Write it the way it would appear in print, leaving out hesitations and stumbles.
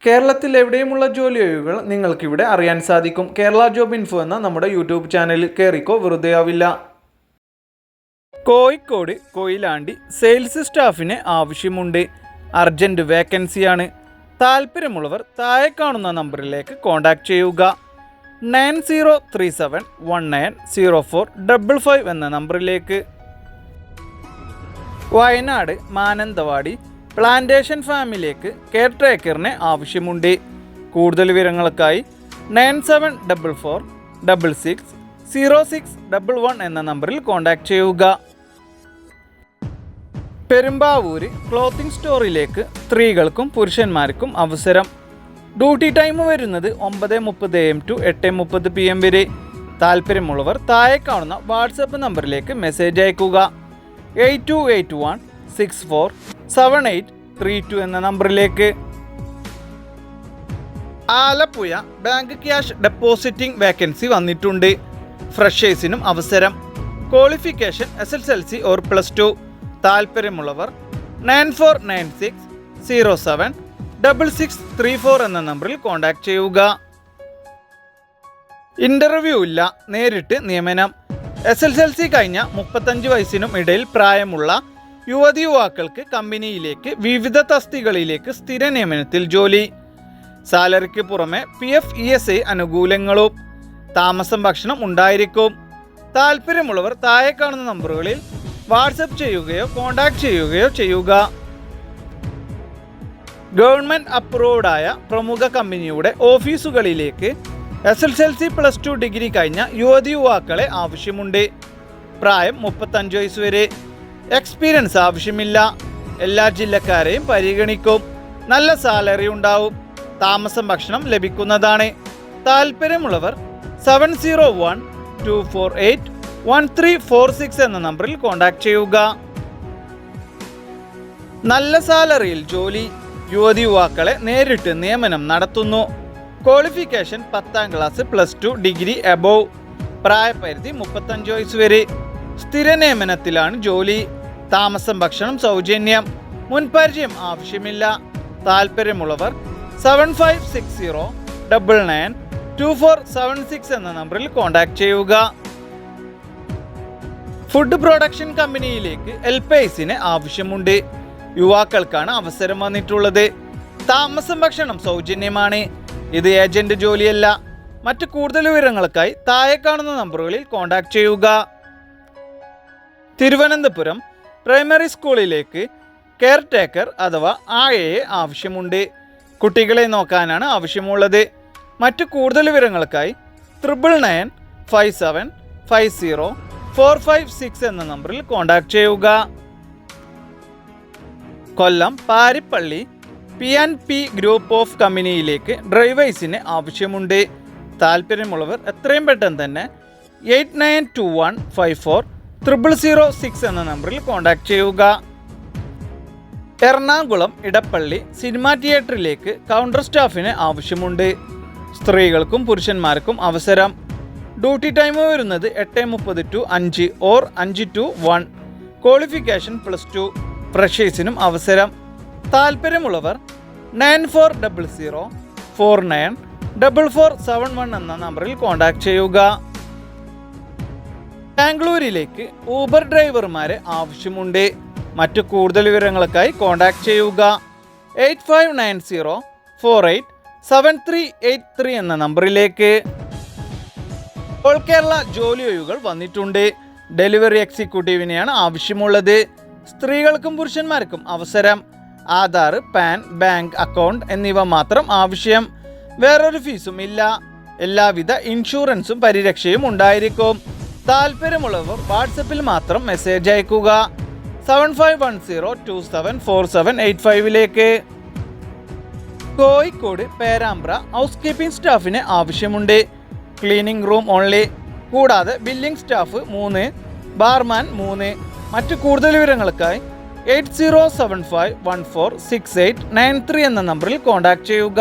കേരളത്തിൽ എവിടെയുമുള്ള ജോലി ഒഴിവുകൾ നിങ്ങൾക്കിവിടെ അറിയാൻ സാധിക്കും. കേരള ജോബ് ഇൻഫോ എന്ന നമ്മുടെ യൂട്യൂബ് ചാനലിൽ കയറിക്കോ, വെറുതെ ആവില്ല. കോഴിക്കോട് കൊയിലാണ്ടി സെയിൽസ് സ്റ്റാഫിന് ആവശ്യമുണ്ട്. അർജന്റ് വേക്കൻസിയാണ്. താല്പര്യമുള്ളവർ താഴെ കാണുന്ന നമ്പറിലേക്ക് കോൺടാക്ട് ചെയ്യുക. 9037190455 എന്ന നമ്പറിലേക്ക്. വയനാട് മാനന്തവാടി പ്ലാന്റേഷൻ ഫാമിലേക്ക് കെയർ ടേക്കറിന് ആവശ്യമുണ്ട്. കൂടുതൽ വിവരങ്ങൾക്കായി 9744660611 എന്ന നമ്പറിൽ കോൺടാക്ട് ചെയ്യുക. പെരുമ്പാവൂര് ക്ലോത്തിങ് സ്റ്റോറിലേക്ക് സ്ത്രീകൾക്കും പുരുഷന്മാർക്കും അവസരം. ഡ്യൂട്ടി ടൈം വരുന്നത് 9:30 AM to 8:30 PM വരെ. താല്പര്യമുള്ളവർ താഴെ കാണുന്ന വാട്സപ്പ് നമ്പറിലേക്ക് മെസ്സേജ് അയക്കുക. 8281647832 എന്ന നമ്പറിലേക്ക്. Alappuzha bank cash depositing vacancy വന്നിട്ടുണ്ട്. ഫ്രഷേഴ്സിനും അവസരം. Qualification SSLC or +2. താല്പര്യമുള്ളവർ 9496076634 എന്ന നമ്പറിൽ കോൺടാക്ട് ചെയ്യുക. ഇന്റർവ്യൂ ഇല്ല, നേരിട്ട് നിയമനം. SSLC കഴിഞ്ഞ 35 വയസ്സിനും ഇടയിൽ പ്രായമുള്ള യുവതിയുവാക്കൾക്ക് കമ്പനിയിലേക്ക് വിവിധ തസ്തികകളിലേക്ക് സ്ഥിര നിയമനത്തിൽ ജോലി. സാലറിക്ക് പുറമെ PF ESI ആനുകൂല്യങ്ങളും താമസം ഭക്ഷണം ഉണ്ടായിരിക്കും. താല്പര്യമുള്ളവർ താഴെ കാണുന്ന നമ്പറുകളിൽ വാട്സപ്പ് ചെയ്യുകയോ കോൺടാക്ട് ചെയ്യുകയോ ചെയ്യുക. ഗവൺമെൻറ് അപ്രൂവ്ഡായ പ്രമുഖ കമ്പനിയുടെ ഓഫീസുകളിലേക്ക് SSLC +2 ഡിഗ്രി കഴിഞ്ഞ യുവതിയുവാക്കളെ ആവശ്യമുണ്ട്. പ്രായം 35 വയസ്സ് വരെ. എക്സ്പീരിയൻസ് ആവശ്യമില്ല. എല്ലാ ജില്ലക്കാരെയും പരിഗണിക്കും. നല്ല സാലറി ഉണ്ടാവും. താമസം ഭക്ഷണം ലഭിക്കുന്നതാണ്. താല്പര്യമുള്ളവർ 7012481346 എന്ന നമ്പറിൽ കോൺടാക്ട് ചെയ്യുക. നല്ല സാലറിയിൽ ജോലി. യുവതി യുവാക്കളെ നേരിട്ട് നിയമനം നടത്തുന്നു. Qualification 10ാം class +2 degree above. പ്രായപരിധി 35 വയസ്സ് വരെ. സ്ഥിര നിയമനത്തിലാണ് ജോലി. താമസം ഭക്ഷണം സൗജന്യം. മുൻപരിചയം ആവശ്യമില്ല. താല്പര്യമുള്ളവർ 7560992476 എന്ന നമ്പറിൽ കോൺടാക്ട് ചെയ്യുക. ഫുഡ് പ്രൊഡക്ഷൻ കമ്പനിയിലേക്ക് LPIസിന് ആവശ്യമുണ്ട്. യുവാക്കൾക്കാണ് അവസരം വന്നിട്ടുള്ളത്. താമസം ഭക്ഷണം സൗജന്യമാണ്. ഇത് ഏജന്റ് ജോലിയല്ല. മറ്റ് കൂടുതൽ വിവരങ്ങൾക്കായി താഴെ കാണുന്ന നമ്പറുകളിൽ കോൺടാക്ട് ചെയ്യുക. തിരുവനന്തപുരം പ്രൈമറി സ്കൂളിലേക്ക് കെയർ ടേക്കർ അഥവാ ആയയെ ആവശ്യമുണ്ട്. കുട്ടികളെ നോക്കാനാണ് ആവശ്യമുള്ളത്. മറ്റ് കൂടുതൽ വിവരങ്ങൾക്കായി 995750456456 എന്ന നമ്പറിൽ കോൺടാക്ട് ചെയ്യുക. കൊല്ലം പാരിപ്പള്ളി P&P ഗ്രൂപ്പ് ഓഫ് കമ്പനിയിലേക്ക് ഡ്രൈവേഴ്സിന് ആവശ്യമുണ്ട്. താല്പര്യമുള്ളവർ എത്രയും പെട്ടെന്ന് തന്നെ 8921540006 എന്ന നമ്പറിൽ കോൺടാക്ട് ചെയ്യുക. എറണാകുളം ഇടപ്പള്ളി സിനിമ തിയേറ്ററിലേക്ക് കൗണ്ടർ സ്റ്റാഫിന് ആവശ്യമുണ്ട്. സ്ത്രീകൾക്കും പുരുഷന്മാർക്കും അവസരം. ഡ്യൂട്ടി ടൈം വരുന്നത് 8:30 to 5 or 5 to 1. ക്വാളിഫിക്കേഷൻ +2. ഫ്രഷേഴ്സിനും അവസരം. താല്പര്യമുള്ളവർ 9400494471 എന്ന നമ്പറിൽ കോൺടാക്ട് ചെയ്യുക. ബാംഗ്ലൂരിലേക്ക് ഊബർ ഡ്രൈവർമാരെ ആവശ്യമുണ്ട്. മറ്റു കൂടുതൽ വിവരങ്ങൾക്കായി കോൺടാക്ട് ചെയ്യുക. 8590487383 എന്ന നമ്പറിലേക്ക്. ഓൾ കേരള ജോലി ഒഴിവുകൾ വന്നിട്ടുണ്ട്. ഡെലിവറി എക്സിക്യൂട്ടീവിനെയാണ് ആവശ്യമുള്ളത്. സ്ത്രീകൾക്കും പുരുഷന്മാർക്കും അവസരം. ആധാർ, പാൻ, ബാങ്ക് അക്കൗണ്ട് എന്നിവ മാത്രം ആവശ്യം. വേറൊരു ഫീസും ഇല്ല. എല്ലാവിധ ഇൻഷുറൻസും പരിരക്ഷയും ഉണ്ടായിരിക്കും. താല്പര്യമുള്ളവർ വാട്സപ്പിൽ മാത്രം മെസ്സേജ് അയക്കുക. 7510274785 കോഴിക്കോട് പേരാമ്പ്ര ഹൗസ് കീപ്പിംഗ് സ്റ്റാഫിന് ആവശ്യമുണ്ട്. Cleaning room only. കൂടാതെ ബില്ലിംഗ് സ്റ്റാഫ് 3, ബാർമാൻ 3. മറ്റു കൂടുതൽ വിവരങ്ങൾക്കായി 8075146893 എന്ന നമ്പറിൽ കോൺടാക്ട് ചെയ്യുക.